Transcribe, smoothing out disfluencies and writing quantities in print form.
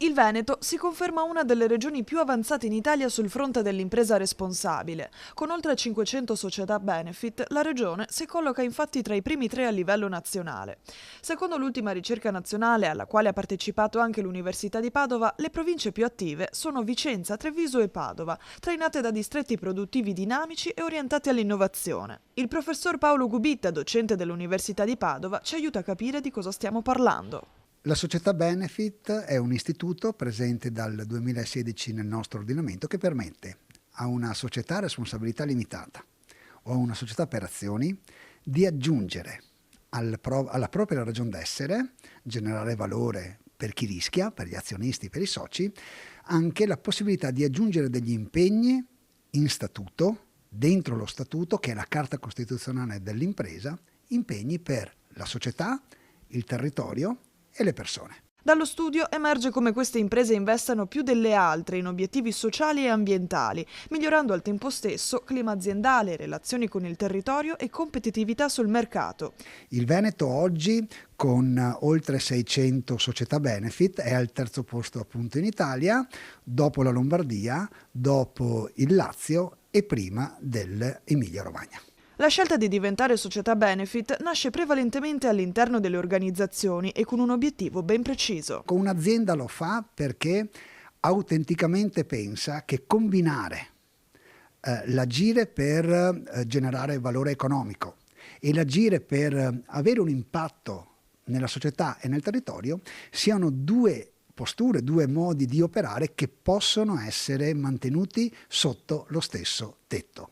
Il Veneto si conferma una delle regioni più avanzate in Italia sul fronte dell'impresa responsabile. Con oltre 500 società benefit, la regione si colloca infatti tra i primi tre a livello nazionale. Secondo l'ultima ricerca nazionale, alla quale ha partecipato anche l'Università di Padova, le province più attive sono Vicenza, Treviso e Padova, trainate da distretti produttivi dinamici e orientati all'innovazione. Il professor Paolo Gubitta, docente dell'Università di Padova, ci aiuta a capire di cosa stiamo parlando. La società Benefit è un istituto presente dal 2016 nel nostro ordinamento che permette a una società a responsabilità limitata o a una società per azioni di aggiungere alla propria ragion d'essere, generare valore per chi rischia, per gli azionisti, per i soci, anche la possibilità di aggiungere degli impegni in statuto, dentro lo statuto che è la carta costituzionale dell'impresa, impegni per la società, il territorio e le persone. Dallo studio emerge come queste imprese investano più delle altre in obiettivi sociali e ambientali, migliorando al tempo stesso clima aziendale, relazioni con il territorio e competitività sul mercato. Il Veneto oggi, con oltre 600 società benefit, è al terzo posto appunto in Italia, dopo la Lombardia, dopo il Lazio e prima dell'Emilia-Romagna. La scelta di diventare società benefit nasce prevalentemente all'interno delle organizzazioni e con un obiettivo ben preciso. Con un'azienda lo fa perché autenticamente pensa che combinare l'agire per generare valore economico e l'agire per avere un impatto nella società e nel territorio siano due posture, due modi di operare che possono essere mantenuti sotto lo stesso tetto.